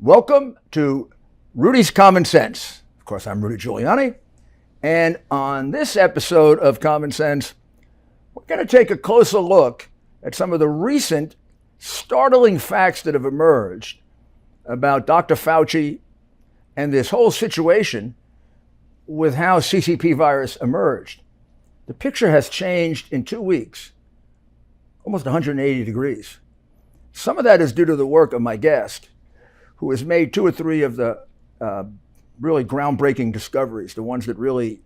Welcome to Rudy's Common Sense. Of course, I'm Rudy Giuliani. And on this episode of Common Sense, we're going to take a closer look at some of the recent startling facts that have emerged about Dr. Fauci and this whole situation with how CCP virus emerged. The picture has changed in 2 weeks, almost 180 degrees. Some of that is due to the work of my guest, who has made 2 or 3 of the really groundbreaking discoveries, the ones that really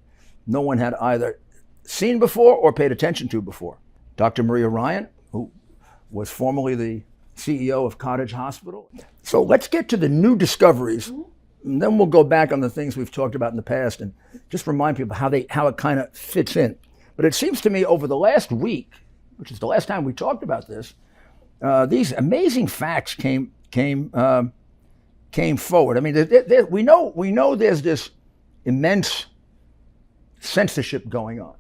no one had either seen before or paid attention to before. Dr. Maria Ryan, who was formerly the CEO of Cottage Hospital. So let's get to the new discoveries, and then we'll go back on the things we've talked about in the past and just remind people how it kind of fits in. But it seems to me over the last week, which is the last time we talked about this, these amazing facts came forward. I mean, we know there's this immense censorship going on,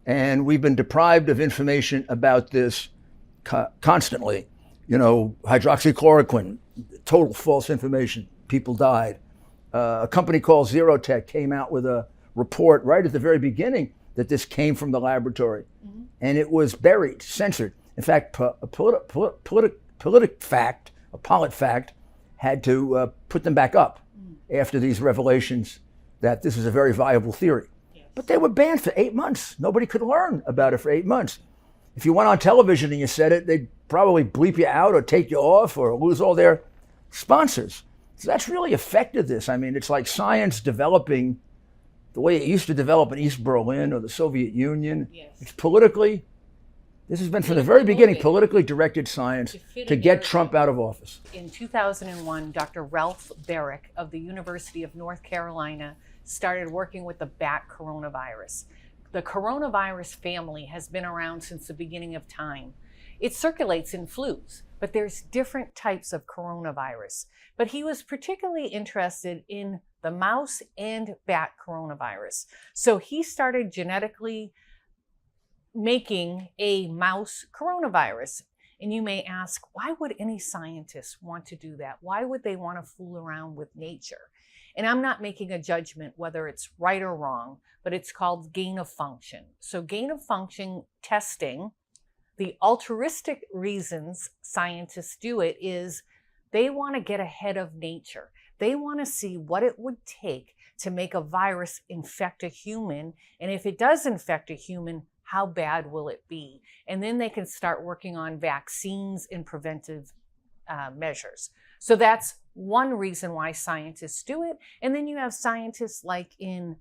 and we've been deprived of information about this constantly. You know, hydroxychloroquine, total false information. People died. A company called Zerotech came out with a report right at the very beginning that this came from the laboratory, and it was buried, censored. In fact, PolitiFact had to put them back up after these revelations that this is a very viable theory. Yes. But they were banned for 8 months. Nobody could learn about it for 8 months. If you went on television and you said it, they'd probably bleep you out or take you off or lose all their sponsors. So that's really affected this. I mean, it's like science developing the way it used to develop in East Berlin or the Soviet Union. Yes. It's politically, this has been from the very beginning, politically directed science to get Trump out of office. In 2001, Dr. Ralph Baric of the University of North Carolina started working with the bat coronavirus. The coronavirus family has been around since the beginning of time. It circulates in flus, but there's different types of coronavirus. But he was particularly interested in the mouse and bat coronavirus. So he started genetically making a mouse coronavirus. And you may ask, why would any scientist want to do that? Why would they want to fool around with nature? And I'm not making a judgment whether it's right or wrong, but it's called gain of function. So gain of function testing, the altruistic reasons scientists do it is they want to get ahead of nature. They want to see what it would take to make a virus infect a human. And if it does infect a human, how bad will it be? And then they can start working on vaccines and preventive measures. So that's one reason why scientists do it. And then you have scientists like in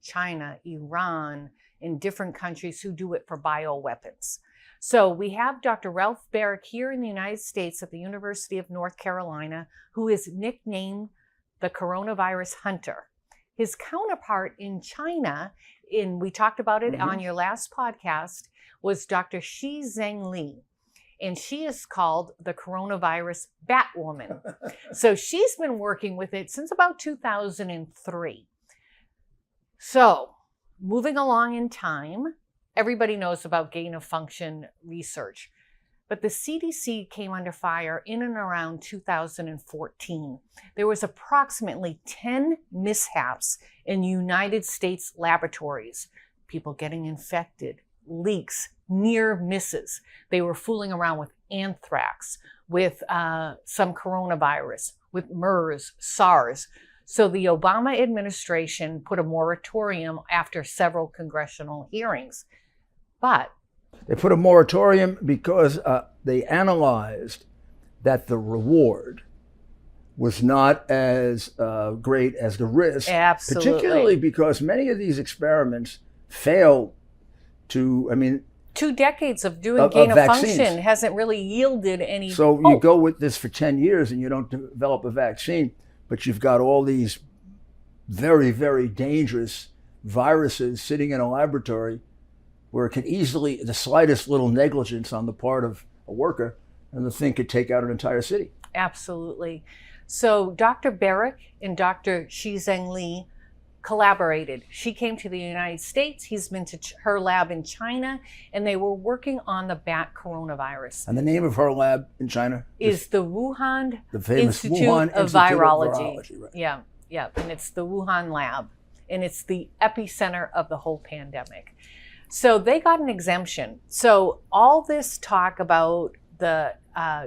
China, Iran, in different countries who do it for bioweapons. So we have Dr. Ralph Baric here in the United States at the University of North Carolina, who is nicknamed the coronavirus hunter. His counterpart in China, we talked about it on your last podcast, was Dr. Shi Zhengli. And she is called the coronavirus Batwoman. So she's been working with it since about 2003. So moving along in time, everybody knows about gain of function research. But the CDC came under fire in and around 2014. There was approximately 10 mishaps in United States laboratories. People getting infected, leaks, near misses. They were fooling around with anthrax, with some coronavirus, with MERS, SARS. So the Obama administration put a moratorium after several congressional hearings. But they put a moratorium because they analyzed that the reward was not as great as the risk. Absolutely. Particularly because many of these experiments failed to, 2 decades of doing gain of function hasn't really yielded any So hope. You go with this for 10 years and you don't develop a vaccine, but you've got all these very, very dangerous viruses sitting in a laboratory where it could easily, the slightest little negligence on the part of a worker, and the thing could take out an entire city. Absolutely. So Dr. Baric and Dr. Shi Zhengli collaborated. She came to the United States. He's been to her lab in China, and they were working on the bat coronavirus. And the name of her lab in China is the Wuhan the famous Institute Wuhan of Institute Virology. Of Virology, right. Yeah, and it's the Wuhan lab, and it's the epicenter of the whole pandemic. So they got an exemption. So all this talk about the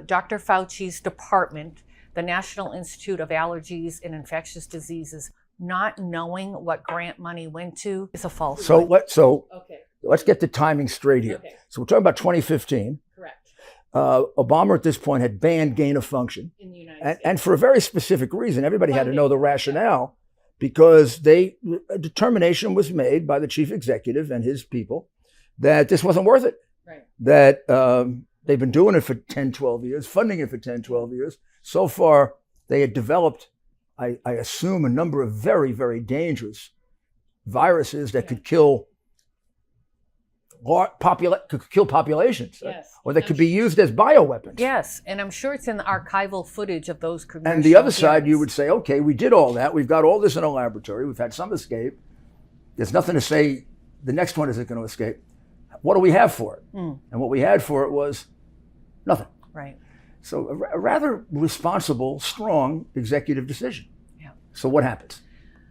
Dr. Fauci's department, the National Institute of Allergies and Infectious Diseases, not knowing what grant money went to is a falsehood. So Okay. let's get the timing straight here. Okay. So we're talking about 2015. Correct. Obama at this point had banned gain of function. In the United States. And for a very specific reason. Everybody had to Funding. know the rationale because a determination was made by the chief executive and his people that this wasn't worth it. Right. That they've been doing it for 10, 12 years, funding it for 10, 12 years. So far, they had developed, I assume, a number of very, very dangerous viruses that could kill populations, Yes. or that could be used as bioweapons. Yes, and I'm sure it's in the archival footage of those congressional And the other side, hearings. you would say, okay, we did all that. We've got all this in a laboratory. We've had some escape. There's nothing to say the next one isn't going to escape. What do we have for it? And what we had for it was nothing. Right. So a rather responsible, strong executive decision. Yeah. So what happens?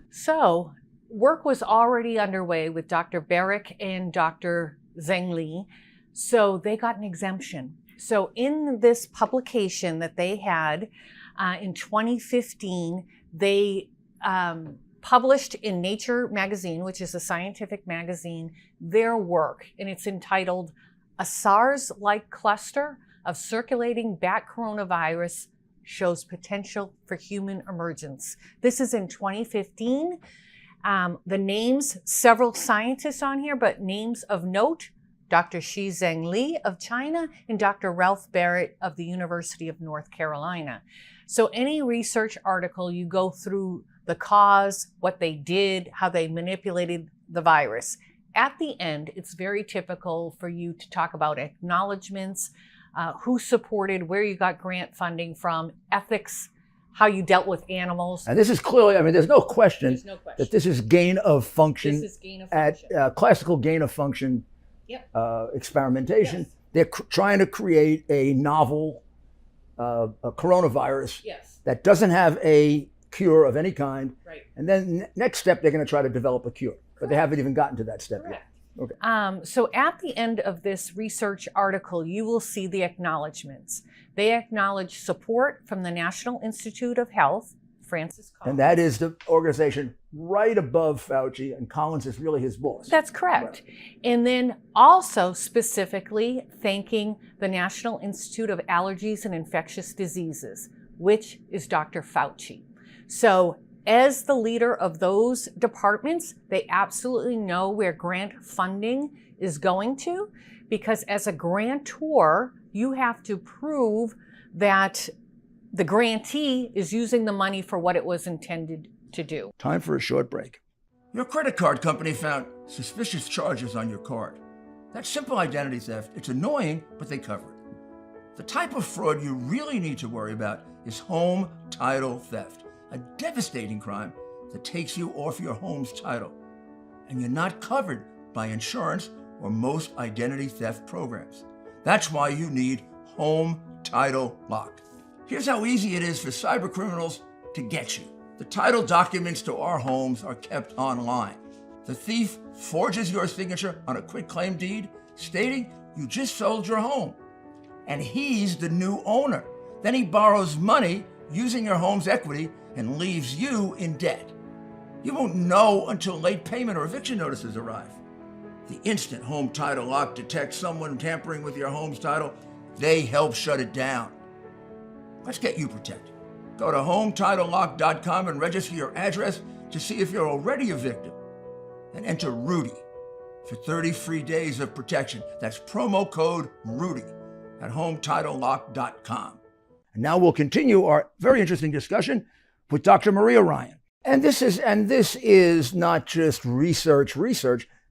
So work was already underway with Dr. Barrick and Dr. Zheng Li. So they got an exemption. So in this publication that they had in 2015, they published in Nature magazine, which is a scientific magazine, their work. And it's entitled "A SARS-like cluster of circulating bat coronavirus shows potential for human emergence." This is in 2015. The names, several scientists on here, but names of note: Dr. Zheng Li of China and Dr. Ralph Barrett of the University of North Carolina. So any research article, you go through the cause, what they did, how they manipulated the virus. At the end, it's very typical for you to talk about acknowledgments, who supported, where you got grant funding from, ethics, how you dealt with animals. And this is clearly, I mean, there's no question, that this is gain of function. This is gain of function. At classical gain of function experimentation. Yes. They're trying to create a novel a coronavirus that doesn't have a cure of any kind. Right. And then next step, they're going to try to develop a cure. But they haven't even gotten to that step yet. Okay. So at the end of this research article, you will see the acknowledgments. They acknowledge support from the National Institute of Health, Francis Collins. And that is the organization right above Fauci, and Collins is really his boss. That's correct. Right. And then also specifically thanking the National Institute of Allergies and Infectious Diseases, which is Dr. Fauci. So as the leader of those departments, they absolutely know where grant funding is going to, because as a grantor, you have to prove that the grantee is using the money for what it was intended to do. Time for a short break. Your credit card company found suspicious charges on your card. That's simple identity theft. It's annoying, but they cover it. The type of fraud you really need to worry about is home title theft, a devastating crime that takes you off your home's title. And you're not covered by insurance or most identity theft programs. That's why you need Home Title Lock. Here's how easy it is for cyber criminals to get you. The title documents to our homes are kept online. The thief forges your signature on a quitclaim deed stating you just sold your home, and he's the new owner. Then he borrows money using your home's equity and leaves you in debt. You won't know until late payment or eviction notices arrive. The instant Home Title Lock detects someone tampering with your home's title, they help shut it down. Let's get you protected. Go to HometitleLock.com and register your address to see if you're already a victim. And enter Rudy for 30 free days of protection. That's promo code Rudy at HometitleLock.com. And now we'll continue our very interesting discussion with Dr. Maria Ryan. And this is not just research.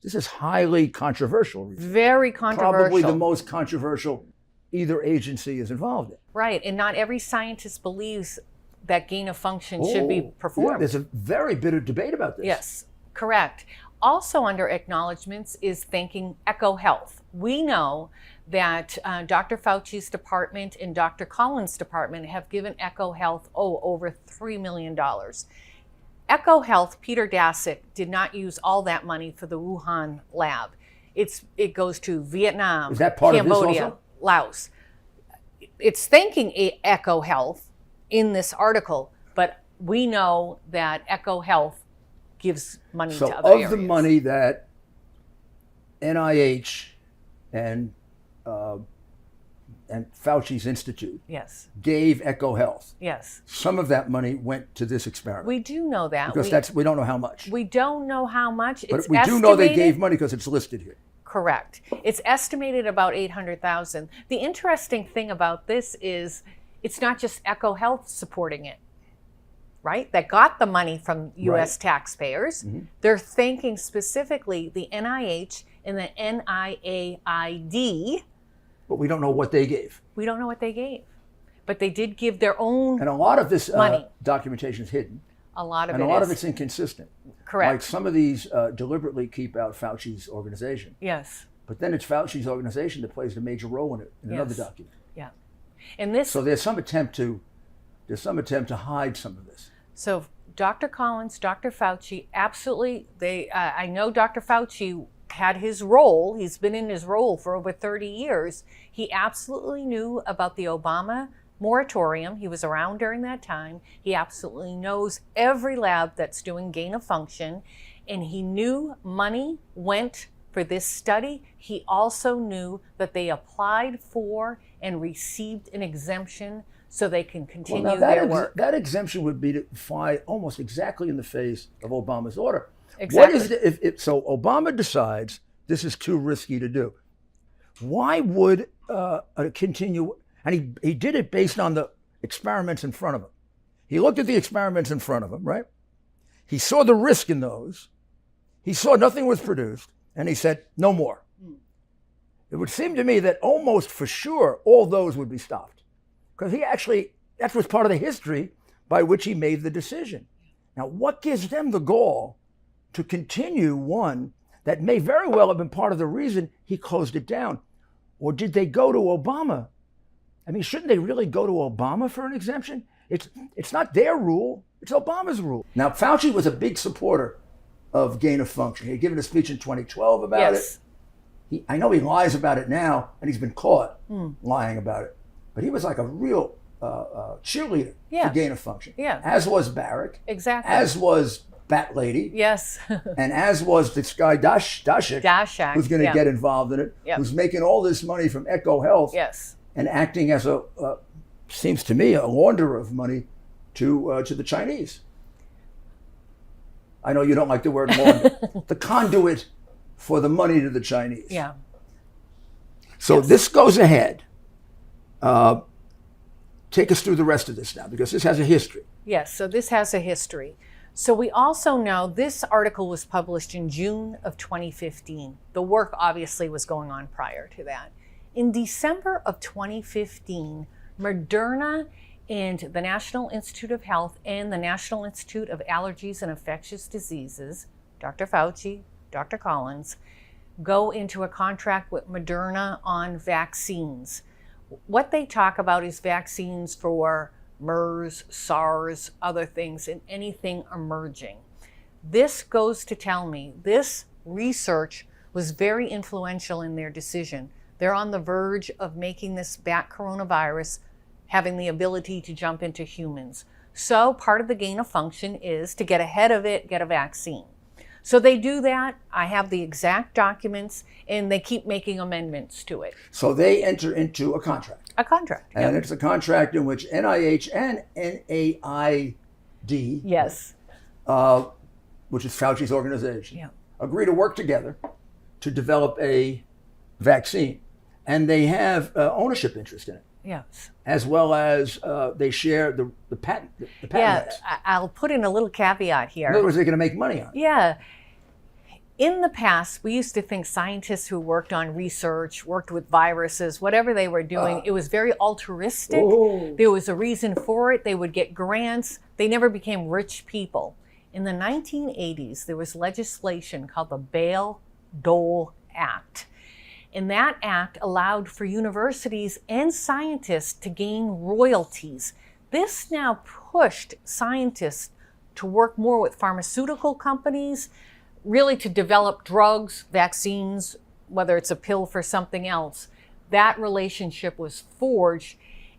This is highly controversial research. Very controversial. Probably the most controversial either agency is involved in. Right, and not every scientist believes that gain of function should be performed. Yeah, there's a very bitter debate about this. Yes, Correct. Also under acknowledgments is thanking EcoHealth. We know that Dr. Fauci's department and Dr. Collins' department have given EcoHealth, over $3 million. EcoHealth, Peter Daszak, did not use all that money for the Wuhan lab. It goes to Vietnam, Is that part Cambodia, of this also? Laos. It's thanking EcoHealth in this article, but we know that EcoHealth gives money to other areas. So of the money that NIH and Fauci's Institute Yes. gave EcoHealth, Yes. some of that money went to this experiment. We do know that. Because we don't know how much. We don't know how much. But It's we do know they gave money because it's listed here. Correct. It's estimated about 800,000. The interesting thing about this is it's not just EcoHealth supporting it, right? That got the money from U.S. taxpayers. Mm-hmm. They're thanking specifically the NIH and the NIAID. But we don't know what they gave. We don't know what they gave. But they did give their own And a lot of this money. documentation is hidden. A lot of And it a lot is. of it's inconsistent. Correct. Like some of these deliberately keep out Fauci's organization. Yes. But then it's Fauci's organization that plays a major role in it in another Yes. document. Yeah. And this. So there's some attempt to hide some of this. So Dr. Collins, Dr. Fauci, absolutely. I know Dr. Fauci had his role. He's been in his role for over 30 years. He absolutely knew about the Obama moratorium. He was around during that time. He absolutely knows every lab that's doing gain of function. And he knew money went for this study. He also knew that they applied for and received an exemption so they can continue their work. That exemption would be to fly almost exactly in the face of Obama's order. Exactly. What is so Obama decides this is too risky to do. Why would continue? And he did it based on the experiments in front of him. He looked at the experiments in front of him, right? He saw the risk in those. He saw nothing was produced, and he said, no more. It would seem to me that almost for sure all those would be stopped. Because that was part of the history by which he made the decision. Now, what gives them the gall to continue one that may very well have been part of the reason he closed it down? Or did they go to Obama? I mean, shouldn't they really go to Obama for an exemption? It's not their rule, it's Obama's rule. Now, Fauci was a big supporter of gain of function. He had given a speech in 2012 about it. I know he lies about it now, and he's been caught lying about it. But he was like a real cheerleader for gain of function. Yeah. As was Barrick. Exactly. As was Bat Lady. Yes. And as was this guy Daszak, who's going to get involved in it, who's making all this money from EcoHealth. Yes. And acting as seems to me, a launderer of money to the Chinese. I know you don't like the word launder. The conduit for the money to the Chinese. Yeah. So this goes ahead. Take us through the rest of this now, because this has a history. Yes, so this has a history. So we also know this article was published in June of 2015. The work obviously was going on prior to that. In December of 2015, Moderna and the National Institute of Health and the National Institute of Allergies and Infectious Diseases, Dr. Fauci, Dr. Collins, go into a contract with Moderna on vaccines. What they talk about is vaccines for MERS, SARS, other things, and anything emerging. This goes to tell me this research was very influential in their decision. They're on the verge of making this bat coronavirus having the ability to jump into humans. So part of the gain of function is to get ahead of it, get a vaccine. So they do that. I have the exact documents, and they keep making amendments to it. So they enter into a contract. A contract. And it's a contract in which NIH and NAID, yes, which is Fauci's organization, agree to work together to develop a vaccine. And they have ownership interest in it. Yes. As well as they share the patent. The patent rights. I'll put in a little caveat here. In other words, they're going to make money on it. Yeah. In the past, we used to think scientists who worked on research, worked with viruses, whatever they were doing, it was very altruistic. There was a reason for it. They would get grants. They never became rich people. In the 1980s, there was legislation called the Bayh-Dole Act. And that act allowed for universities and scientists to gain royalties. This now pushed scientists to work more with pharmaceutical companies, really to develop drugs, vaccines, whether it's a pill for something else. That relationship was forged,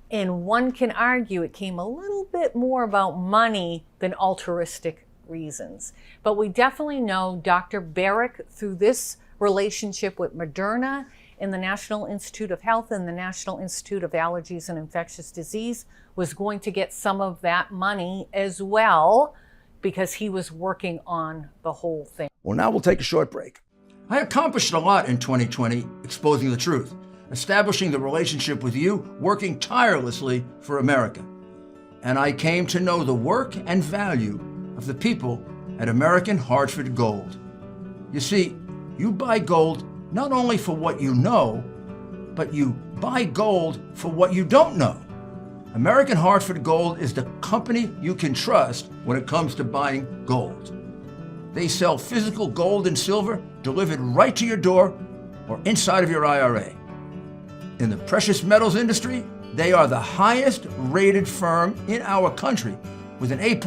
and one can argue it came a little bit more about money than altruistic reasons. But we definitely know Dr. Barrick, through this relationship with Moderna and the National Institute of Health and the National Institute of Allergies and Infectious Disease, was going to get some of that money as well, because he was working on the whole thing. Well, now we'll take a short break. I accomplished a lot in 2020 exposing the truth, establishing the relationship with you, working tirelessly for America. And I came to know the work and value of the people at American Hartford Gold. You see, you buy gold not only for what you know, but you buy gold for what you don't know. American Hartford Gold is the company you can trust when it comes to buying gold. They sell physical gold and silver delivered right to your door or inside of your IRA. In the precious metals industry, they are the highest rated firm in our country with an A+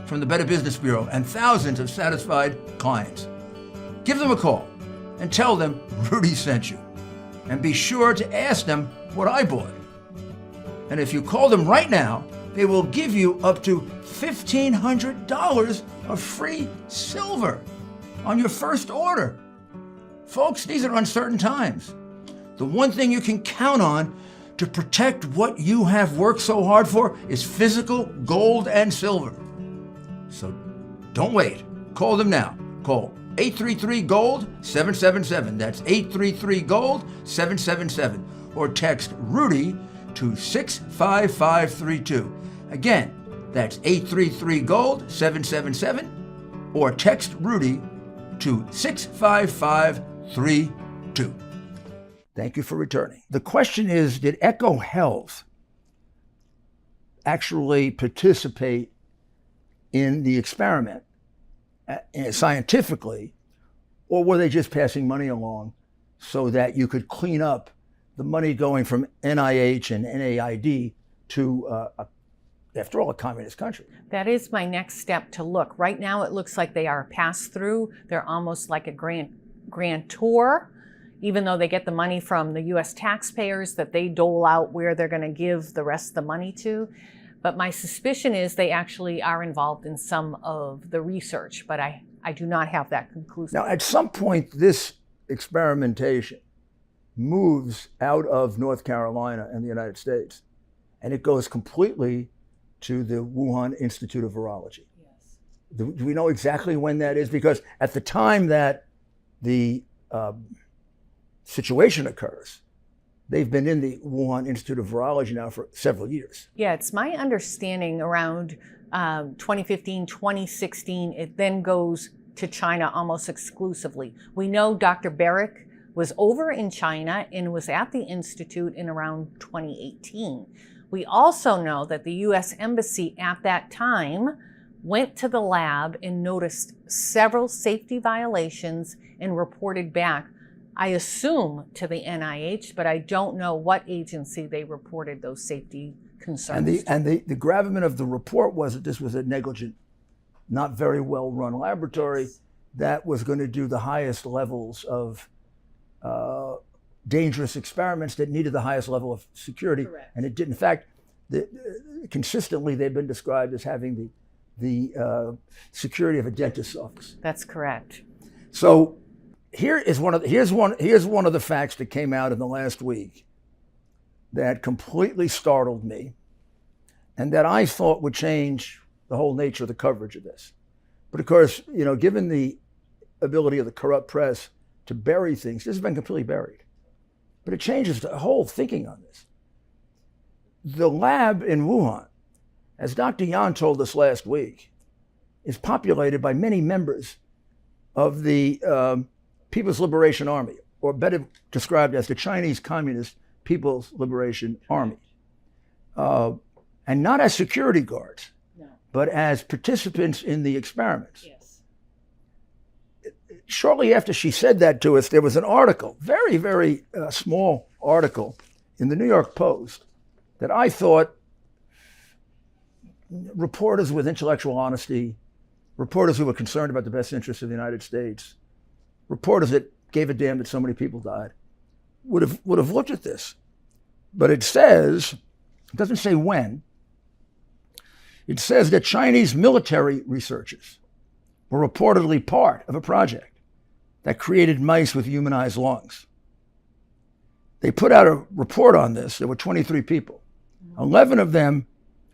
from the Better Business Bureau and thousands of satisfied clients. Give them a call and tell them Rudy sent you. And be sure to ask them what I bought. And if you call them right now, they will give you up to $1,500 of free silver on your first order. Folks, these are uncertain times. The one thing you can count on to protect what you have worked so hard for is physical gold and silver. So don't wait. Call them now. Call 833-GOLD-777. That's 833-GOLD-777. Or text Rudy to 65532. Again, that's 833-GOLD-777. Or text Rudy to 65532. Thank you for returning. The question is, did Echo Health actually participate in the experiment scientifically, or were they just passing money along so that you could clean up the money going from NIH and NAID to, after all, a communist country? That is my next step to look. Right now, it looks like they are a pass-through. They're almost like a grantor, even though they get the money from the U.S. taxpayers that they dole out where they're going to give the rest of the money to. But my suspicion is they actually are involved in some of the research, but I do not have that conclusive. Now, at some point, this experimentation moves out of North Carolina and the United States, and it goes completely to the Wuhan Institute of Virology. Yes. Do we know exactly when that is? Because at the time that the situation occurs, they've been in the Wuhan Institute of Virology now for several years. Yeah, it's my understanding around 2015, 2016, it then goes to China almost exclusively. We know Dr. Barrick was over in China and was at the Institute in around 2018. We also know that the U.S. Embassy at that time went to the lab and noticed several safety violations and reported back, I assume to the NIH, but I don't know what agency they reported those safety concerns. And the gravamen of the report was that this was a negligent, not very well run laboratory that was going to do the highest levels of dangerous experiments that needed the highest level of security. Correct. And it did. In fact, consistently they've been described as having the security of a dentist's office. That's correct. So here's one of the facts that came out in the last week that completely startled me, and that I thought would change the whole nature of the coverage of this. But of course, given the ability of the corrupt press to bury things, this has been completely buried. But it changes the whole thinking on this. The lab in Wuhan, as Dr. Yan told us last week, is populated by many members of the People's Liberation Army, or better described as the Chinese Communist People's Liberation Army. And not as security guards, but as participants in the experiments. Yes. Shortly after she said that to us, there was an article, very, very small article in the New York Post that I thought reporters with intellectual honesty, reporters who were concerned about the best interests of the United States, reporters that gave a damn that so many people died, would have looked at this. But it doesn't say when, it says that Chinese military researchers were reportedly part of a project that created mice with humanized lungs. They put out a report on this. There were 23 people. 11 of them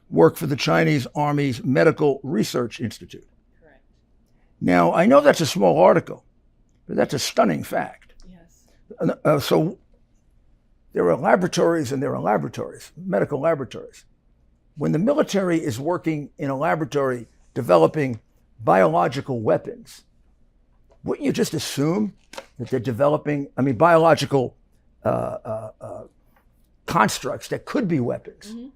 work for the Chinese Army's Medical Research Institute. Correct. Now, I know that's a small article, but that's a stunning fact. Yes. So there are laboratories and there are laboratories, medical laboratories. When the military is working in a laboratory developing biological weapons, wouldn't you just assume that they're developing, biological constructs that could be weapons? Mm-hmm.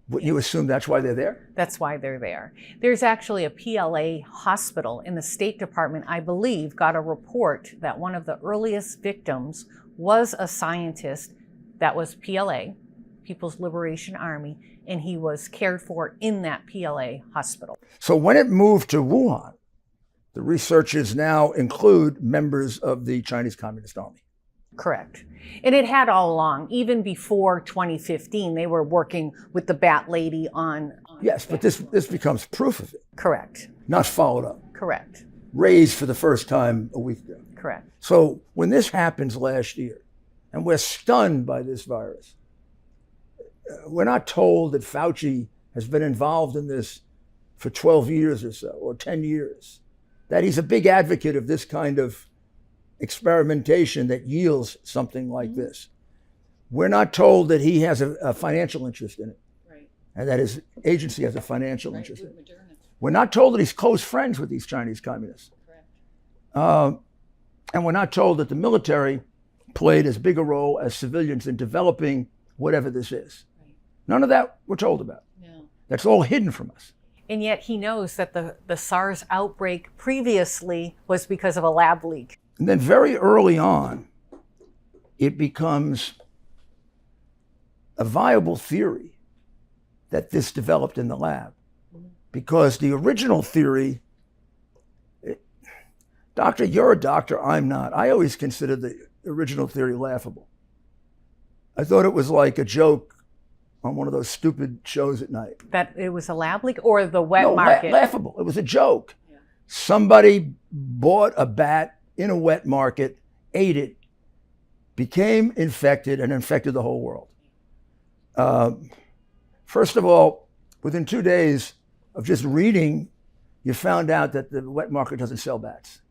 Wouldn't you assume that's why they're there? That's why they're there. There's actually a PLA hospital in the State Department, I believe, got a report that one of the earliest victims was a scientist that was PLA, People's Liberation Army, and he was cared for in that PLA hospital. So when it moved to Wuhan, the researchers now include members of the Chinese Communist Army. Correct. And it had all along, even before 2015, they were working with the Bat Lady on yes, but this becomes proof of it. Correct. Not followed up. Correct. Raised for the first time a week ago. Correct. So when this happens last year, and we're stunned by this virus, we're not told that Fauci has been involved in this for 12 years or so, or 10 years, that he's a big advocate of this kind of experimentation that yields something like mm-hmm. this. We're not told that he has a financial interest in it, right. and that his agency has a financial interest in it. We're not told that he's close friends with these Chinese communists. And we're not told that the military played as big a role as civilians in developing whatever this is. Right. None of that we're told about. No. That's all hidden from us. And yet he knows that the SARS outbreak previously was because of a lab leak. And then very early on, it becomes a viable theory that this developed in the lab. Mm-hmm. Because the original theory, doctor, you're a doctor, I'm not. I always considered the original theory laughable. I thought it was like a joke on one of those stupid shows at night. That it was a lab leak or the wet market? Laughable. It was a joke. Yeah. Somebody bought a bat in a wet market, ate it, became infected, and infected the whole world. First of all, within 2 days of just reading, you found out that the wet market doesn't sell bats.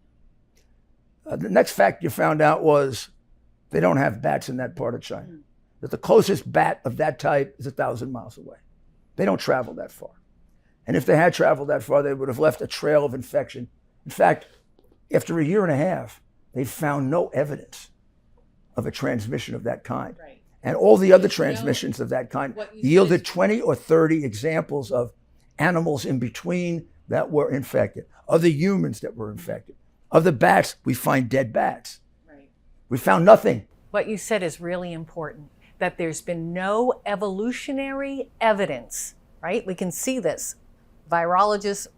The next fact you found out was they don't have bats in that part of China. Mm. That the closest bat of that type is 1,000 miles away. They don't travel that far. And if they had traveled that far, they would have left a trail of infection. In fact, after a year and a half, they found no evidence of a transmission of that kind. Right. And all the other transmissions of that kind yielded 20 or 30 examples of animals in between that were infected, other humans that were infected. Of the bats, we find dead bats. Right. We found nothing. What you said is really important, that there's been no evolutionary evidence, right? We can see this. Virologists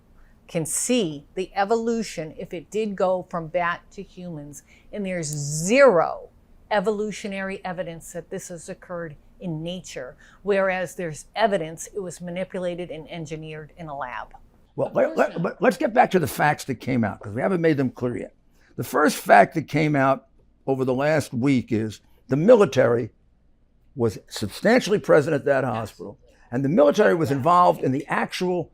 can see the evolution if it did go from bat to humans, and there's zero evolutionary evidence that this has occurred in nature, whereas there's evidence it was manipulated and engineered in a lab. Well, let's get back to the facts that came out, because we haven't made them clear yet. The first fact that came out over the last week is the military was substantially present at that hospital, and the military was involved in the actual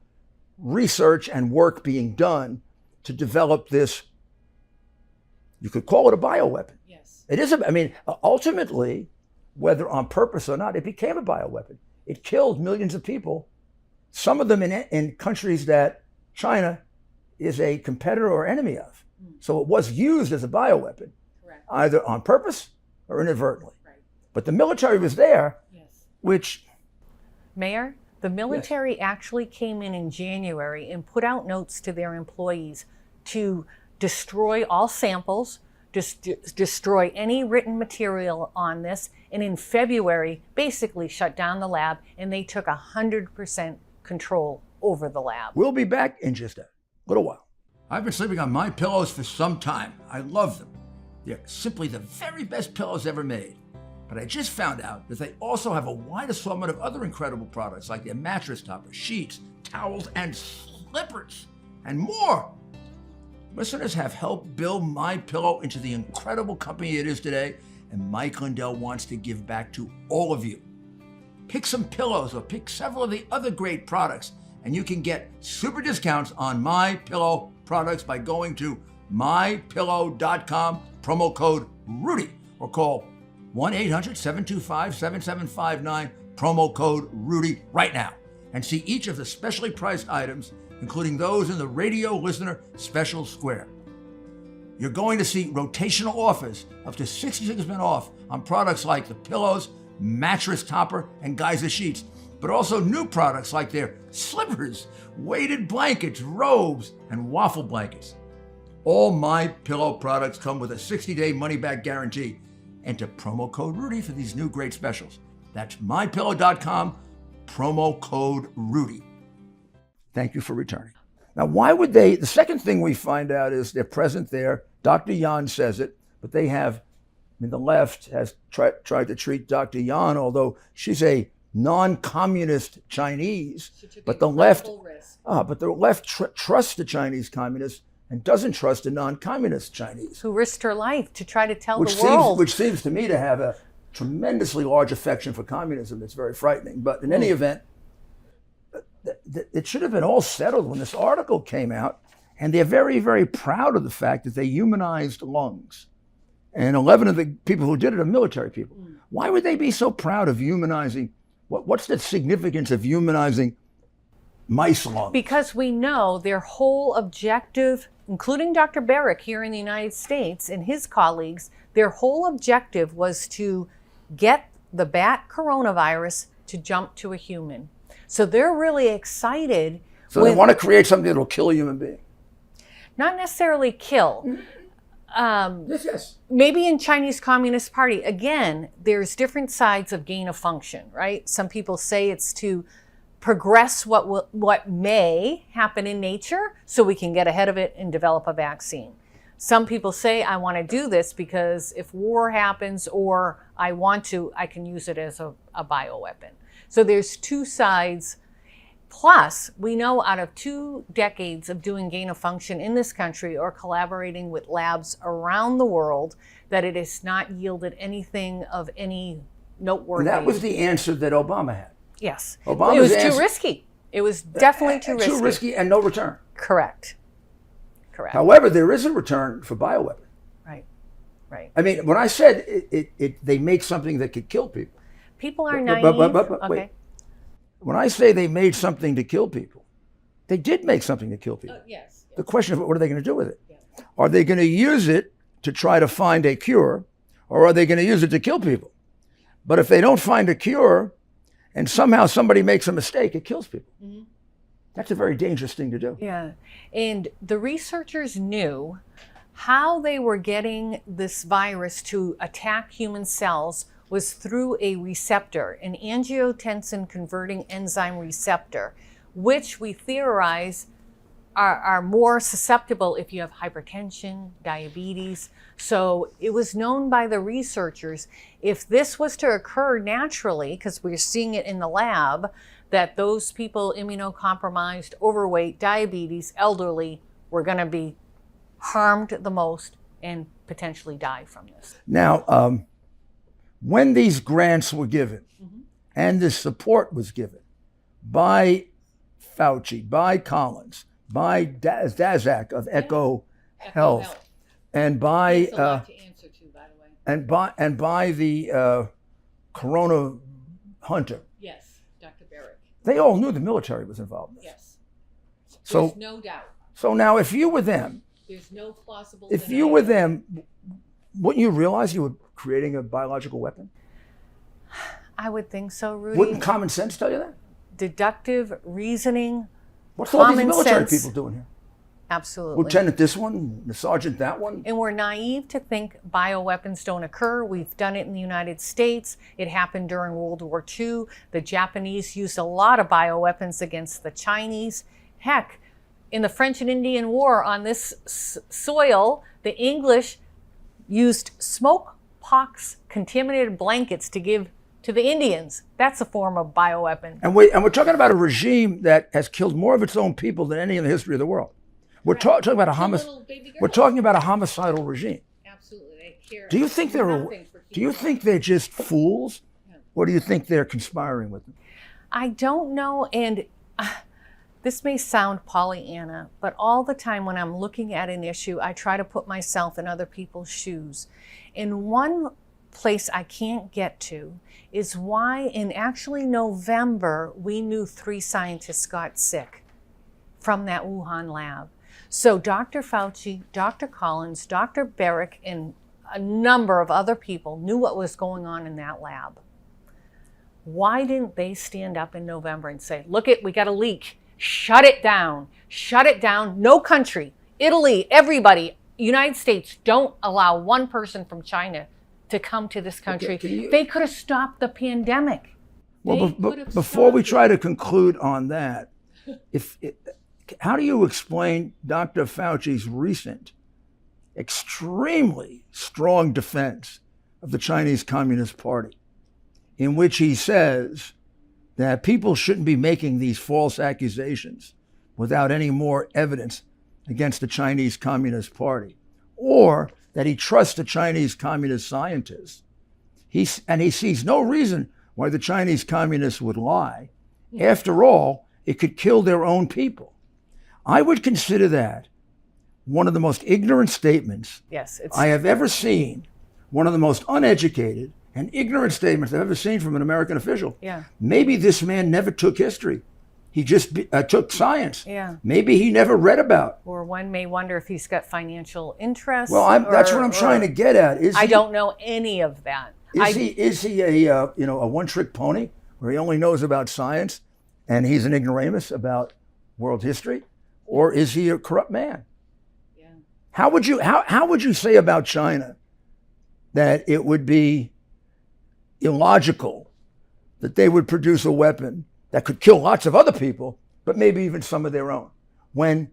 research and work being done to develop this, you could call it a bioweapon. Yes. It is, ultimately, whether on purpose or not, it became a bioweapon. It killed millions of people, some of them in countries that China is a competitor or enemy of. So it was used as a bioweapon, correct, either on purpose or inadvertently. Right. But the military was there, yes, which... Mayor, The military actually came in January and put out notes to their employees to destroy all samples, destroy any written material on this, and in February basically shut down the lab, and they took 100% control over the lab. We'll be back in just a little while. I've been sleeping on my pillows for some time. I love them. They're simply the very best pillows ever made. But I just found out that they also have a wide assortment of other incredible products like their mattress toppers, sheets, towels, and slippers, and more. Listeners have helped build My Pillow into the incredible company it is today, and Mike Lindell wants to give back to all of you. Pick some pillows or pick several of the other great products, and you can get super discounts on My Pillow products by going to mypillow.com, promo code Rudy, or call 1-800-725-7759, promo code Rudy right now, and see each of the specially priced items, including those in the radio listener special square. You're going to see rotational offers up to 66% off on products like the pillows, mattress topper, and geyser sheets, but also new products like their slippers, weighted blankets, robes, and waffle blankets. All My Pillow products come with a 60-day money-back guarantee. Enter promo code Rudy for these new great specials. That's mypillow.com, promo code Rudy. Thank you for returning. Now, why would they? The second thing we find out is they're present there. Dr. Yan says it, but they have, the left has tried to treat Dr. Yan, although she's a non-communist Chinese, but the left, trusts the Chinese communists and doesn't trust a non-communist Chinese. Who risked her life to try to tell the world. Which seems to me to have a tremendously large affection for communism that's very frightening. But in any event, it should have been all settled when this article came out. And they're very, very proud of the fact that they humanized lungs. And 11 of the people who did it are military people. Why would they be so proud of humanizing? What's the significance of humanizing mice lungs? Because we know their whole objective, including Dr. Barrick here in the United States and his colleagues, their whole objective was to get the bat coronavirus to jump to a human. So they're really excited. So they want to create something that will kill a human being. Not necessarily kill. Yes. Maybe in Chinese Communist Party, again, there's different sides of gain of function, right? Some people say it's to progress what may happen in nature so we can get ahead of it and develop a vaccine. Some people say, I want to do this because if war happens or I can use it as a bioweapon. So there's two sides. Plus, we know out of 2 decades of doing gain of function in this country or collaborating with labs around the world that it has not yielded anything of any noteworthy. And that was the answer that Obama had. Yes. It was too risky. It was definitely too risky. Too risky and no return. Correct. However, there is a return for bioweapon. Right. I mean, when I said they made something that could kill people. People are naive. But wait. When I say they made something to kill people, they did make something to kill people. Yes. The question is, what are they going to do with it? Yeah. Are they going to use it to try to find a cure, or are they going to use it to kill people? But if they don't find a cure, and somehow somebody makes a mistake, it kills people. Mm-hmm. That's a very dangerous thing to do. Yeah. And the researchers knew how they were getting this virus to attack human cells was through a receptor, an angiotensin converting enzyme receptor, which we theorize are more susceptible if you have hypertension, diabetes. So it was known by the researchers, if this was to occur naturally, because we're seeing it in the lab, that those people immunocompromised, overweight, diabetes, elderly, were going to be harmed the most and potentially die from this. Now, when these grants were given and this support was given by Fauci, by Collins, by Daszak of Echo Health, and by and by the Corona Hunter. Yes, Dr. Barrick. They all knew the military was involved in this. Yes. So there's no doubt. So now, if you were them, there's no plausible. If you were them, wouldn't you realize you were creating a biological weapon? I would think so, Rudy. Wouldn't common sense tell you that? deductive reasoning, What's all these common military sense. people doing here? Absolutely. Lieutenant this one, the sergeant that one. And we're naive to think bioweapons don't occur. We've done it in the United States. It happened during World War II. The Japanese used a lot of bioweapons against the Chinese. Heck, in the French and Indian War on this soil, the English used smokebox contaminated blankets to give to the Indians. That's a form of bioweapon. And we're talking about a regime that has killed more of its own people than any in the history of the world. We're talking about we're talking about a homicidal regime. Absolutely, they care. Do you think they're just fools, or do you think they're conspiring with them? I don't know, and this may sound Pollyanna, but all the time when I'm looking at an issue, I try to put myself in other people's shoes. And one place I can't get to is why in actually November, we knew 3 scientists got sick from that Wuhan lab. So Dr. Fauci, Dr. Collins, Dr. Barrick, and a number of other people knew what was going on in that lab. Why didn't they stand up in November and say, look, we got a leak, shut it down, no country, Italy, everybody, United States, don't allow one person from China to come to this country. Okay, they could have stopped the pandemic. Well, before we try to conclude on that, how do you explain Dr. Fauci's recent, extremely strong defense of the Chinese Communist Party, in which he says that people shouldn't be making these false accusations without any more evidence against the Chinese Communist Party, or that he trusts the Chinese Communist scientists. He sees no reason why the Chinese communists would lie. After all, it could kill their own people. I would consider that one of the most ignorant statements I have ever seen, one of the most uneducated and ignorant statements I've ever seen from an American official. Yeah. Maybe this man never took history. He just took science. Yeah. Maybe he never read about. Or one may wonder if he's got financial interest. Well, that's what I'm trying to get at. I don't know any of that. Is he a one-trick pony where he only knows about science and he's an ignoramus about world history, or is he a corrupt man? Yeah. How would you say about China that it would be illogical that they would produce a weapon that could kill lots of other people, but maybe even some of their own, when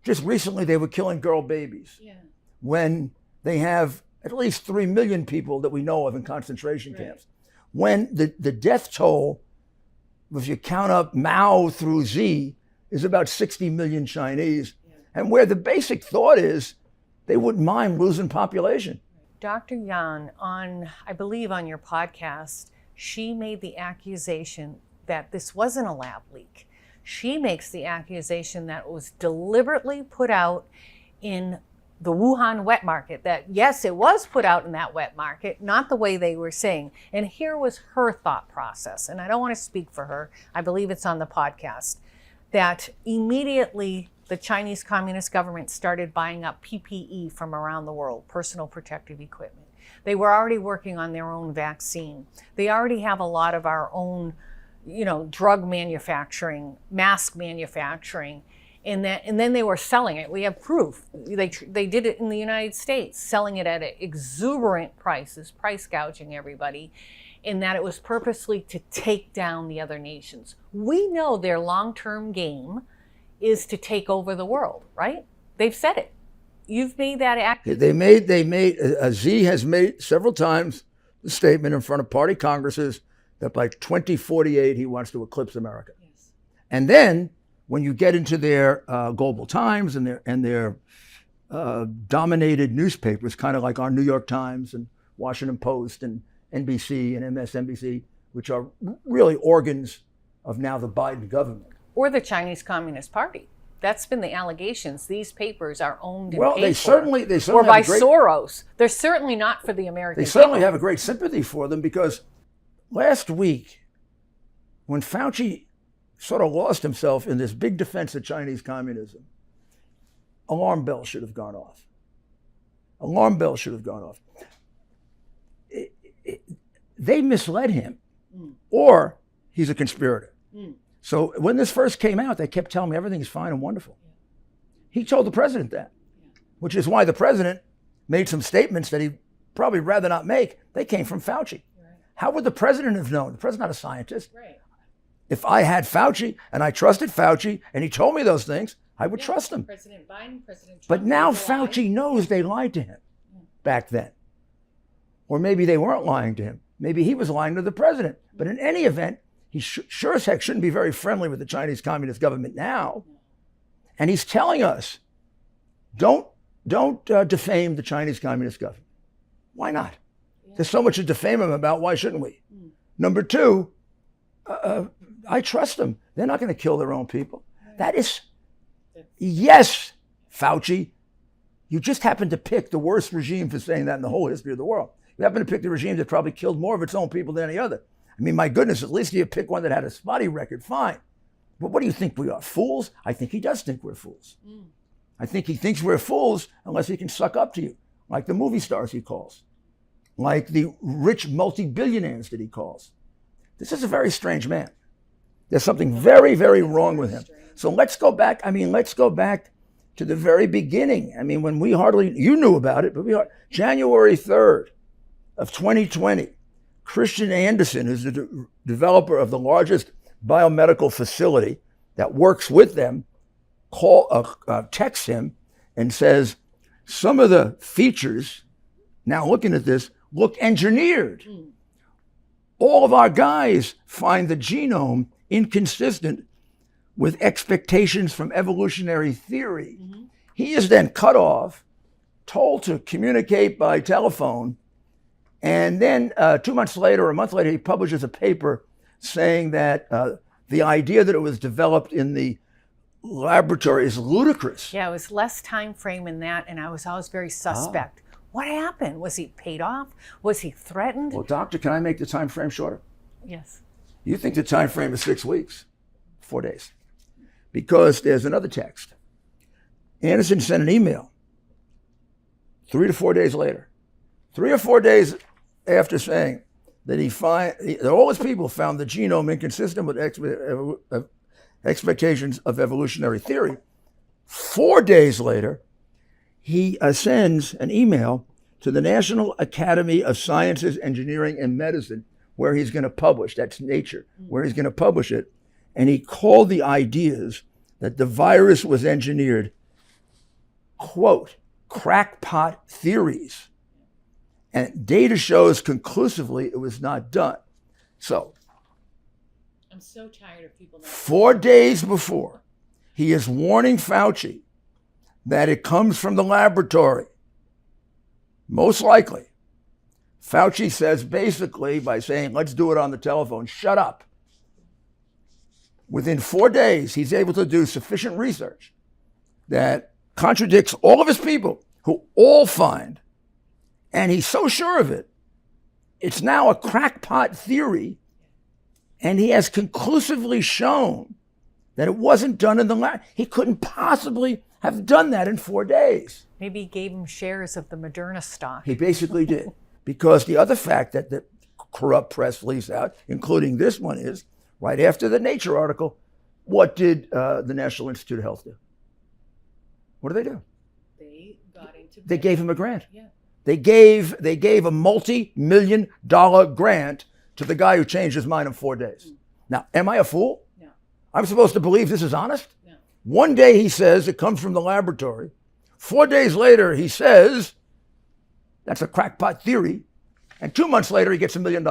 just recently they were killing girl babies, when they have at least 3 million people that we know of in concentration camps, when the death toll, if you count up Mao through Xi, is about 60 million Chinese, and where the basic thought is they wouldn't mind losing population. Dr. Yan, I believe on your podcast, she made the accusation that this wasn't a lab leak. She makes the accusation that it was deliberately put out in the Wuhan wet market, that yes, it was put out in that wet market, not the way they were saying. And here was her thought process, and I don't want to speak for her, I believe it's on the podcast, that immediately the Chinese Communist government started buying up PPE from around the world, personal protective equipment. They were already working on their own vaccine. They already have a lot of our own, drug manufacturing, mask manufacturing, and then they were selling it. We have proof. They did it in the United States, selling it at exuberant prices, price gouging everybody, in that it was purposely to take down the other nations. We know their long-term game is to take over the world, right? They've said it. You've made that Xi has made several times the statement in front of party congresses that by 2048 he wants to eclipse America. Yes. And then when you get into their Global Times and their dominated newspapers, kind of like our New York Times and Washington Post and NBC and MSNBC, which are really organs of now the Biden government. Or the Chinese Communist Party. That's been the allegations. These papers are owned and well, paid they certainly or by Soros. They're certainly not for the American people. They certainly have a great sympathy for them, because last week, when Fauci sort of lost himself in this big defense of Chinese communism, alarm bells should have gone off. Alarm bells should have gone off. They misled him, or he's a conspirator. So when this first came out, they kept telling me everything's fine and wonderful. He told the president that, which is why the president made some statements that he'd probably rather not make. They came from Fauci. Right. How would the president have known? The president's not a scientist. Right. If I had Fauci and I trusted Fauci and he told me those things, I would trust him. President Biden, President Trump. But now Fauci knows they lied to him back then. Or maybe they weren't lying to him. Maybe he was lying to the president. But in any event, he sure as heck shouldn't be very friendly with the Chinese Communist government now. And he's telling us, don't defame the Chinese Communist government. Why not? There's so much to defame them about. Why shouldn't we? Number two, I trust them. They're not going to kill their own people. That is, yes, Fauci, you just happen to pick the worst regime for saying that in the whole history of the world. You happen to pick the regime that probably killed more of its own people than any other. I mean, my goodness, at least you pick one that had a spotty record, fine. But what do you think we are, fools? I think he does think we're fools. I think he thinks we're fools unless he can suck up to you, like the movie stars he calls, like the rich multi-billionaires that he calls. This is a very strange man. There's something very, very wrong with him. So let's go back. Let's go back to the very beginning. When you knew about it, but January 3rd of 2020, Christian Anderson, who's the developer of the largest biomedical facility that works with them, texts him and says, some of the features, now looking at this, look engineered. All of our guys find the genome inconsistent with expectations from evolutionary theory. He is then cut off, told to communicate by telephone, and then 2 months later, or a month later, he publishes a paper saying that the idea that it was developed in the laboratory is ludicrous. Yeah, it was less time frame in that, and I was always very suspect. What happened? Was he paid off? Was he threatened? Well, doctor, can I make the time frame shorter? Yes. You think the time frame is 6 weeks, 4 days, because there's another text. Anderson sent an email 3 to 4 days later, 3 or 4 days after saying that all his people found the genome inconsistent with expectations of evolutionary theory. 4 days later, he sends an email to the National Academy of Sciences, Engineering, and Medicine, where he's going to publish, that's Nature, where he's going to publish it. And he called the ideas that the virus was engineered, quote, crackpot theories. And data shows conclusively it was not done. So, I'm so tired of people. 4 days before, he is warning Fauci that it comes from the laboratory. Most likely. Fauci says basically by saying, let's do it on the telephone, shut up. Within 4 days, he's able to do sufficient research that contradicts all of his people who all find, and he's so sure of it, it's now a crackpot theory, and he has conclusively shown that it wasn't done in the lab. He couldn't possibly have done that in 4 days. Maybe he gave him shares of the Moderna stock. He basically did. Because the other fact that the corrupt press leaks out, including this one, is right after the Nature article, what did the National Institute of Health do? What did they do? They gave him a grant. Yeah. They gave a multi-million-dollar grant to the guy who changed his mind in 4 days. Now, am I a fool? No. I'm supposed to believe this is honest? No. 1 day he says it comes from the laboratory. 4 days later he says that's a crackpot theory. And 2 months later he gets $1 million.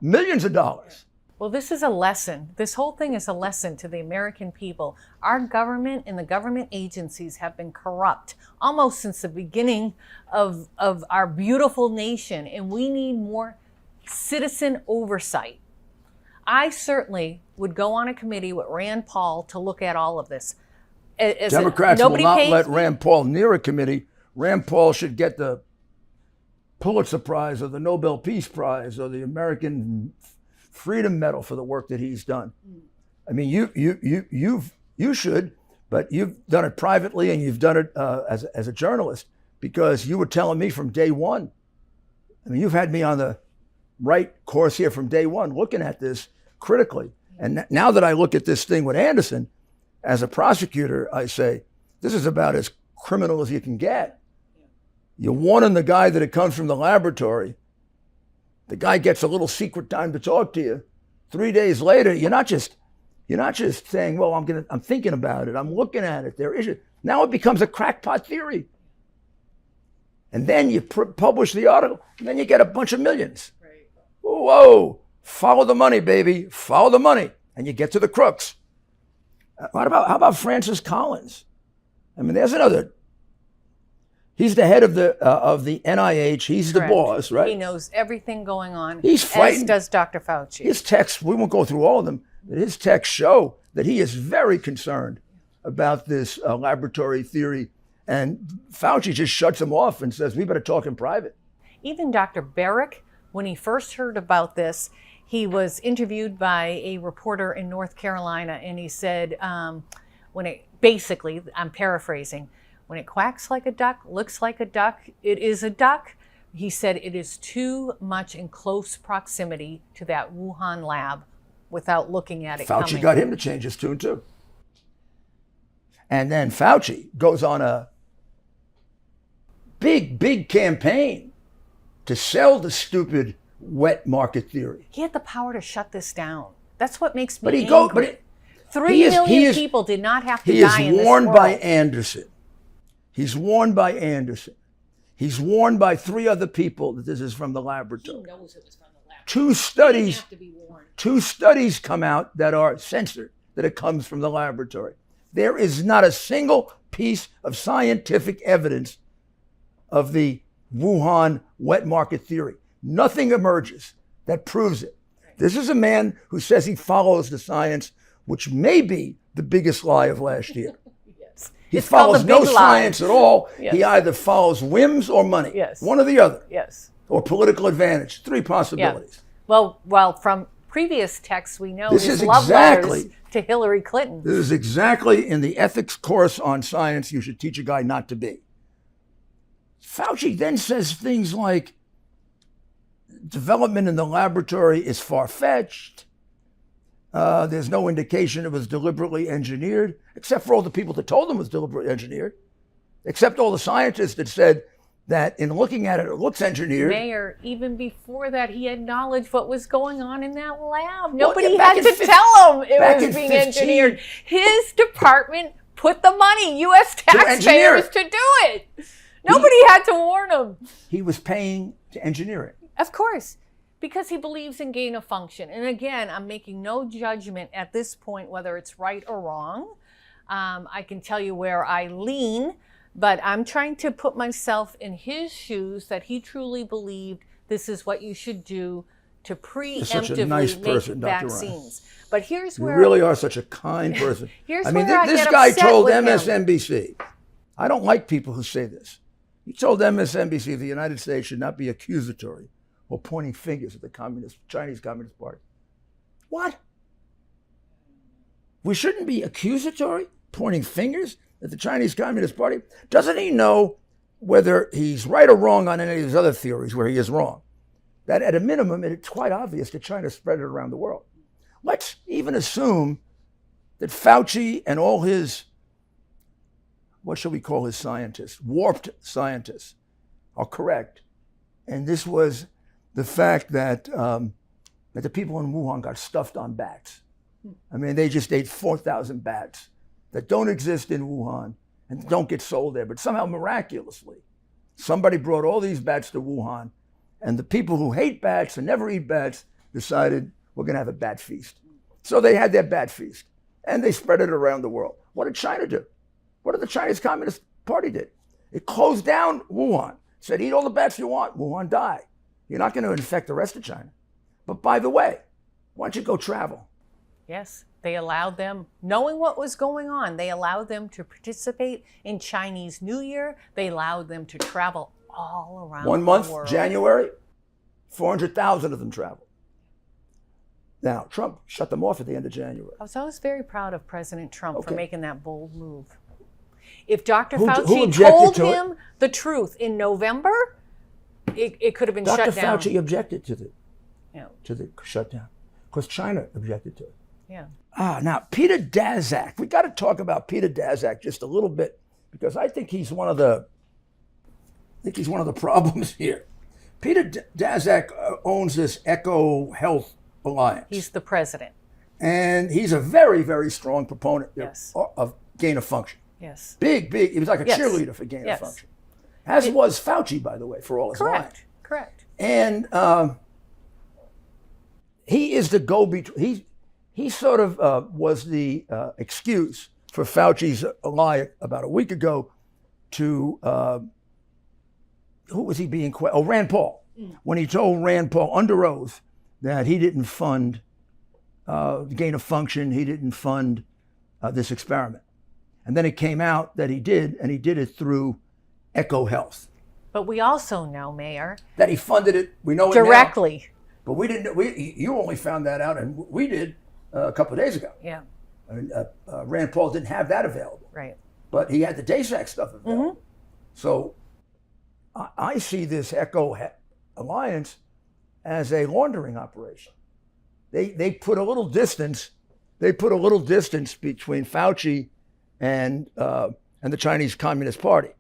Millions of dollars. Well, this is a lesson. This whole thing is a lesson to the American people. Our government and the government agencies have been corrupt almost since the beginning of our beautiful nation, and we need more citizen oversight. I certainly would go on a committee with Rand Paul to look at all of this. Democrats will not let Rand Paul near a committee. Rand Paul should get the Pulitzer Prize or the Nobel Peace Prize or the American Freedom Medal for the work that he's done. I mean, you should, but you've done it privately and you've done it as a journalist because you were telling me from day one. I mean, you've had me on the right course here from day one, looking at this critically. And now that I look at this thing with Anderson, as a prosecutor, I say, this is about as criminal as you can get. You're warning the guy that it comes from the laboratory. The guy gets a little secret time to talk to you. 3 days later, you're not just saying, well, I'm thinking about it. I'm looking at it. There is it. Now it becomes a crackpot theory. And then you publish the article, and then you get a bunch of millions. Right. Whoa, follow the money, baby. Follow the money. And you get to the crooks. How about Francis Collins? I mean, there's another. He's the head of the NIH. He's Correct. The boss, right? He knows everything going on. He's frightened. As does Dr. Fauci. His texts, we won't go through all of them, but his texts show that he is very concerned about this laboratory theory. And Fauci just shuts him off and says, we better talk in private. Even Dr. Barrick, when he first heard about this, he was interviewed by a reporter in North Carolina, and he said, basically, I'm paraphrasing, when it quacks like a duck, looks like a duck, it is a duck. He said it is too much in close proximity to that Wuhan lab without looking at it Fauci coming. got him to change his tune too. And then Fauci goes on a big campaign to sell the stupid wet market theory. He had the power to shut this down. That's what makes me But he angry. goes, but 3 million people did not have to he die in is this warned world. by Anderson. He's warned by Anderson. He's warned by 3 other people that this is from the laboratory. He knows it was from the lab. Two studies come out that are censored, that it comes from the laboratory. There is not a single piece of scientific evidence of the Wuhan wet market theory. Nothing emerges that proves it. This is a man who says he follows the science, which may be the biggest lie of last year. Yes. He It's called follows the no big lie. science at all. Yes. He either follows whims or money. Yes. One or the other. Yes. Or political advantage. 3 possibilities. Well, from previous texts, we know This his is love exactly- letters to Hillary Clinton. This is exactly in the ethics course on science you should teach a guy not to be. Fauci then says things like, development in the laboratory is far-fetched. There's no indication it was deliberately engineered, except for all the people that told him it was deliberately engineered, except all the scientists that said that in looking at it, it looks engineered. Mayor, even before that, he acknowledged what was going on in that lab. Nobody yeah, back had in to tell him it back was in being 15. engineered. His department put the money, U.S. engineer taxpayers, it. to do it. Nobody had to warn him. He was paying to engineer it. Of course, because he believes in gain of function. And again, I'm making no judgment at this point whether it's right or wrong. I can tell you where I lean, but I'm trying to put myself in his shoes, that he truly believed this is what you should do to preemptively nice person, make Dr. Ryan. vaccines. But here's You where really are such a kind person. Here's I mean, where I this get guy upset told with him. MSNBC, I don't like people who say this. He told MSNBC the United States should not be accusatory or pointing fingers at the Chinese Communist Party. What? We shouldn't be accusatory, pointing fingers at the Chinese Communist Party? Doesn't he know whether he's right or wrong on any of his other theories where he is wrong? That at a minimum, it's quite obvious that China spread it around the world. Let's even assume that Fauci and all his, what shall we call his scientists, warped scientists, are correct. And this was the fact that the people in Wuhan got stuffed on bats. I mean, they just ate 4,000 bats that don't exist in Wuhan and don't get sold there. But somehow, miraculously, somebody brought all these bats to Wuhan, and the people who hate bats and never eat bats decided we're going to have a bat feast. So they had their bat feast, and they spread it around the world. What did China do? What did the Chinese Communist Party do? It closed down Wuhan, said, eat all the bats you want, Wuhan die. You're not going to infect the rest of China. But by the way, why don't you go travel? Yes, they allowed them, knowing what was going on, they allowed them to participate in Chinese New Year. They allowed them to travel all around 1 month, the world. January, 400,000 of them traveled. Now, Trump shut them off at the end of January. I was always very proud of President Trump for Okay. making that bold move. If Dr. Who Fauci objected told to it? him the truth in November, it could have been Dr. shut down. Fauci objected to the You know, shutdown because China objected to it. Yeah. Now, Peter Daszak. We got to talk about Peter Daszak just a little bit because I think he's one of the problems here. Peter Daszak owns this Eco Health Alliance. He's the president. And he's a very, very strong proponent of gain of function. Yes. Big. He was like a cheerleader for gain of function. As was Fauci, by the way, for all his lying. Correct. And he is the go-between. He sort of was the excuse for Fauci's lie about a week ago to, who was he being questioned? Oh, Rand Paul. When he told Rand Paul under oath that he didn't fund gain of function, he didn't fund this experiment. And then it came out that he did, and he did it through Eco Health. But we also know, Mayor, that he funded it. We know directly. It now, but we didn't. You only found that out, and we did a couple of days ago. Yeah. I mean, Rand Paul didn't have that available. Right. But he had the Daszak stuff available. Mm-hmm. So I see this Eco Alliance as a laundering operation. They put a little distance. They put a little distance between Fauci and the Chinese Communist Party.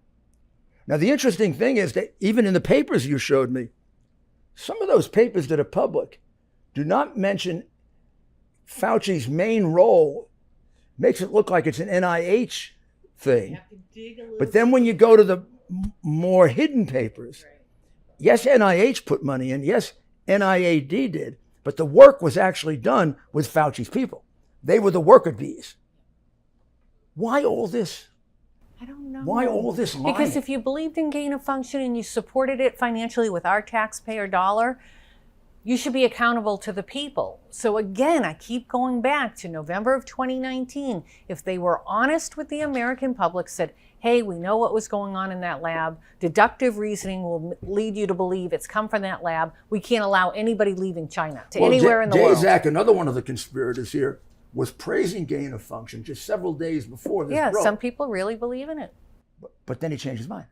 Now, the interesting thing is that even in the papers you showed me, some of those papers that are public do not mention Fauci's main role. Makes it look like it's an NIH thing. But then when you go to the more hidden papers, yes, NIH put money in, yes, NIAID did, but the work was actually done with Fauci's people. They were the worker bees. Why all this? I don't know. Why all this lying? Because if you believed in gain of function and you supported it financially with our taxpayer dollar, you should be accountable to the people. So again, I keep going back to November of 2019. If they were honest with the American public, said, hey, we know what was going on in that lab. Deductive reasoning will lead you to believe it's come from that lab. We can't allow anybody leaving China to anywhere in the world. Daszak, another one of the conspirators here, was praising gain of function just several days before this broke. Some people really believe in it. But then he changed his mind.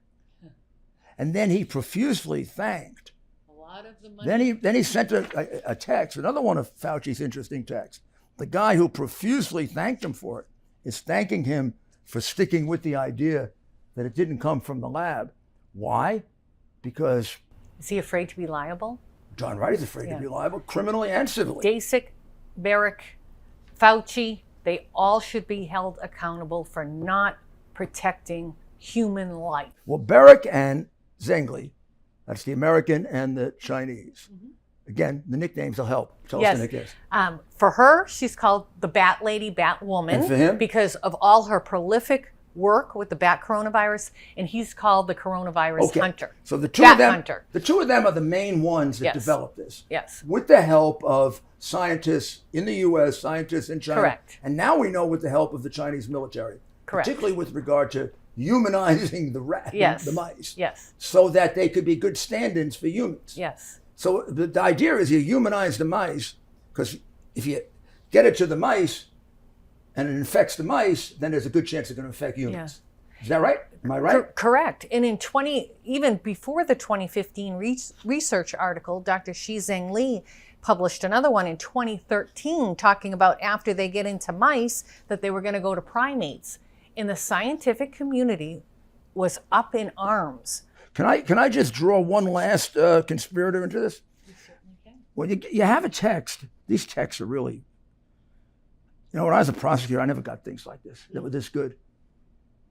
And then he profusely thanked. A lot of the money. Then he sent a text, another one of Fauci's interesting texts. The guy who profusely thanked him for it is thanking him for sticking with the idea that it didn't come from the lab. Why? Because... Is he afraid to be liable? Darn right he's afraid to be liable, criminally and civilly. Daszak, Barrick, Fauci, they all should be held accountable for not protecting human life. Well, Barrick and Zhengli, that's the American and the Chinese. Mm-hmm. Again, the nicknames will help. Tell us the nicknames. For her, she's called the Bat Lady, Bat Woman. And for him? Because of all her prolific work with the bat coronavirus, and he's called the coronavirus hunter. So the two of them are the main ones that developed this. Yes. With the help of scientists in the U.S., scientists in China. Correct. And now we know with the help of the Chinese military. Correct. Particularly with regard to humanizing the mice. Yes. So that they could be good stand-ins for humans. Yes. So the idea is you humanize the mice, because if you get it to the mice and it infects the mice, then there's a good chance it's going to infect humans. Yeah. Is that right? Am I right? Correct. And even before the 2015 research article, Dr. Shizheng Li published another one in 2013 talking about after they get into mice that they were going to go to primates. And the scientific community was up in arms. Can I just draw one last conspirator into this? You certainly can. Well, you have a text. These texts are really, when I was a prosecutor, I never got things like this that were this good.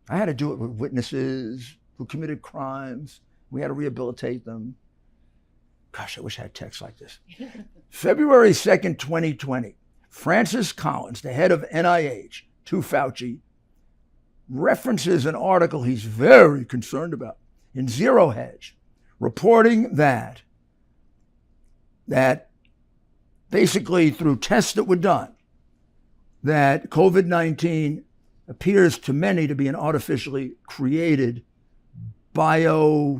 I had to do it with witnesses who committed crimes. We had to rehabilitate them. Gosh, I wish I had texts like this. February 2nd, 2020, Francis Collins, the head of NIH, to Fauci, references an article he's very concerned about in Zero Hedge, reporting that basically through tests that were done, that COVID-19 appears to many to be an artificially created biological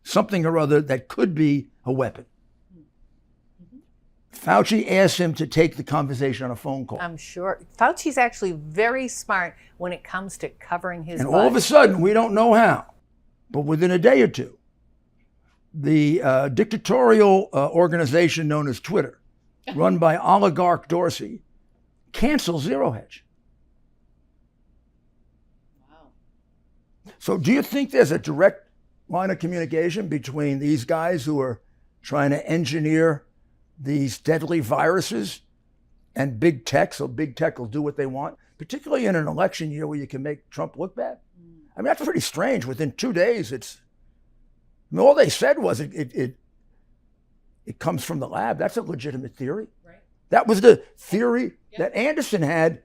something or other that could be a weapon. Fauci asked him to take the conversation on a phone call. I'm sure. Fauci's actually very smart when it comes to covering his butt. All of a sudden, we don't know how, but within a day or two, the dictatorial organization known as Twitter, run by oligarch Dorsey, cancels Zero Hedge. Wow. So do you think there's a direct line of communication between these guys who are trying to engineer these deadly viruses and big tech, so big tech will do what they want, particularly in an election year where you can make Trump look bad? I mean, that's pretty strange. Within 2 days, all they said was it comes from the lab. That's a legitimate theory. Right. That was the theory that Anderson had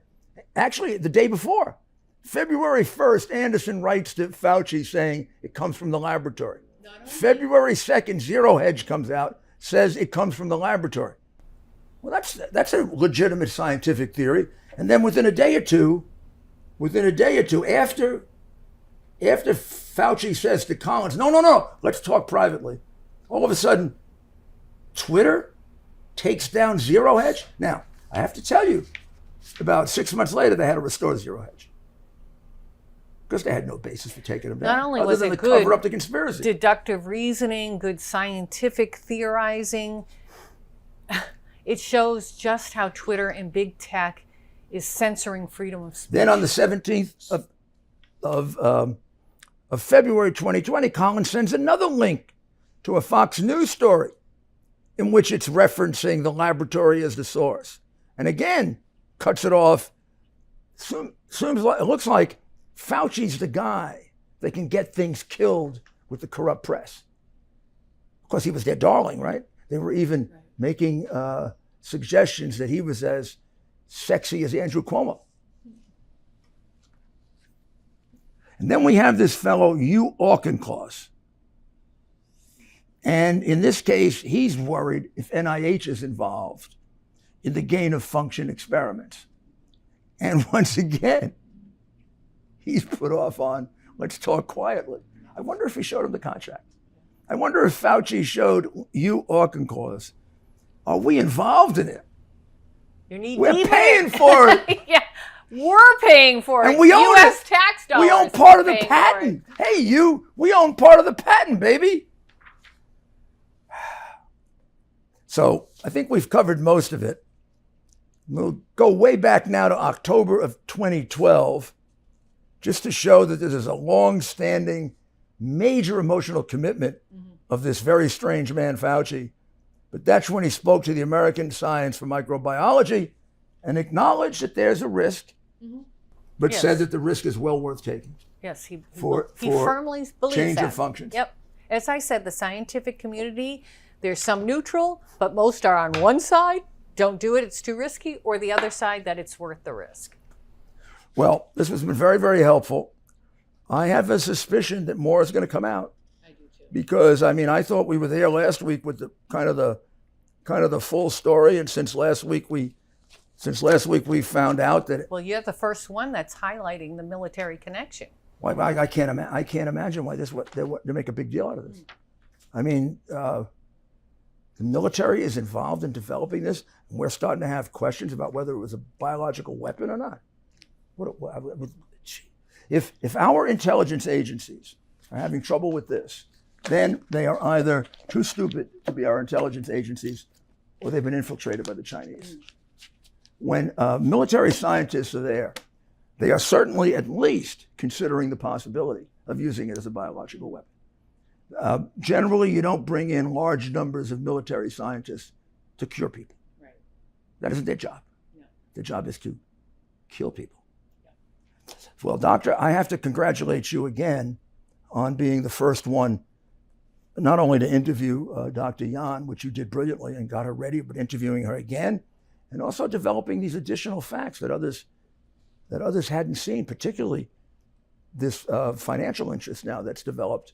actually the day before. February 1st, Anderson writes to Fauci saying it comes from the laboratory. February 2nd, Zero Hedge comes out, says it comes from the laboratory. Well, that's a legitimate scientific theory. And then within a day or two, after Fauci says to Collins, no, let's talk privately, all of a sudden, Twitter takes down Zero Hedge. Now, I have to tell you, about 6 months later, they had to restore Zero Hedge. Because they had no basis for taking them down. Not only other was than it to good cover up the conspiracy. deductive reasoning, good scientific theorizing, it shows just how Twitter and big tech is censoring freedom of speech. Then on the 17th of February 2020, Collins sends another link to a Fox News story in which it's referencing the laboratory as the source. And again, cuts it off. It looks like Fauci's the guy that can get things killed with the corrupt press. Of course, he was their darling, right? They were even making suggestions that he was as sexy as Andrew Cuomo. And then we have this fellow, Hugh Auchincloss. And in this case, he's worried if NIH is involved in the gain of function experiments. And once again, he's put off on, let's talk quietly. I wonder if he showed him the contract. I wonder if Fauci showed Hugh Auchincloss, are we involved in it? We're paying for it. Yeah, we're paying for it. And we own U.S. it. tax dollars. We own part of the patent. Hey, we own part of the patent, baby. So I think we've covered most of it. We'll go way back now to October of 2012, just to show that this is a long-standing, major emotional commitment of this very strange man, Fauci. But that's when he spoke to the American Science for Microbiology and acknowledged that there's a risk, but said that the risk is well worth taking. Yes, he for firmly believes change that. of functions. Yep. As I said, the scientific community, there's some neutral, but most are on one side, don't do it, it's too risky, or the other side, that it's worth the risk. Well, this has been very, very helpful. I have a suspicion that more is going to come out. I do too. Because I thought we were there last week with the kind of the full story, and since last week we found out that. Well, you're the first one that's highlighting the military connection. Well, I can't imagine why they make a big deal out of this. I mean, the military is involved in developing this, and we're starting to have questions about whether it was a biological weapon or not. If our intelligence agencies are having trouble with this, then they are either too stupid to be our intelligence agencies, or they've been infiltrated by the Chinese. When military scientists are there, they are certainly at least considering the possibility of using it as a biological weapon. Generally, you don't bring in large numbers of military scientists to cure people. Right. That isn't their job. No. Their job is to kill people. Yeah. Well, Doctor, I have to congratulate you again on being the first one, not only to interview Dr. Yan, which you did brilliantly and got her ready, but interviewing her again, and also developing these additional facts that others hadn't seen, particularly this financial interest now that's developed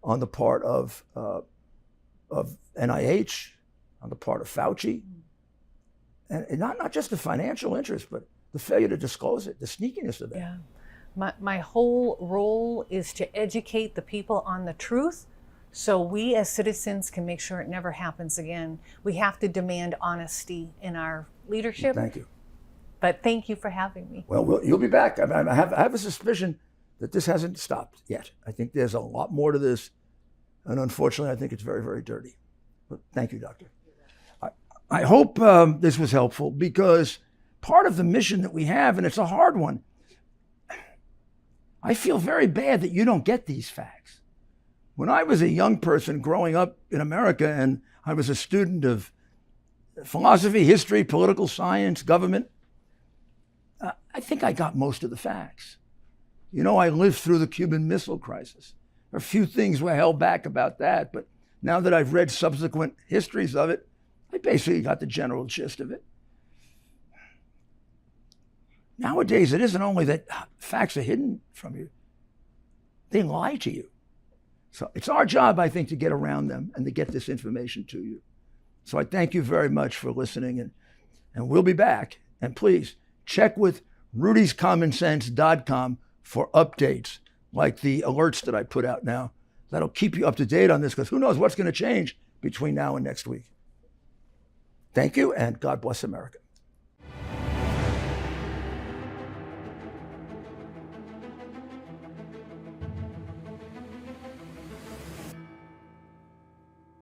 on the part of NIH, on the part of Fauci, and not just the financial interest, but the failure to disclose it, the sneakiness of that. Yeah, my whole role is to educate the people on the truth, so we as citizens can make sure it never happens again. We have to demand honesty in our leadership. Thank you. But thank you for having me. Well, you'll be back. I have a suspicion that this hasn't stopped yet. I think there's a lot more to this And unfortunately, I think it's very, very dirty. But thank you, Doctor. I hope this was helpful, because part of the mission that we have, and it's a hard one, I feel very bad that you don't get these facts. When I was a young person growing up in America, and I was a student of philosophy, history, political science, government, I think I got most of the facts. You know, I lived through the Cuban Missile Crisis. A few things were held back about that, but now that I've read subsequent histories of it, I basically got the general gist of it. Nowadays, it isn't only that facts are hidden from you, they lie to you. So it's our job, I think, to get around them and to get this information to you. So I thank you very much for listening, and we'll be back. And please check with rudyscommonsense.com for updates like the alerts that I put out now. That'll keep you up to date on this, because who knows what's going to change between now and next week. Thank you, and God bless America.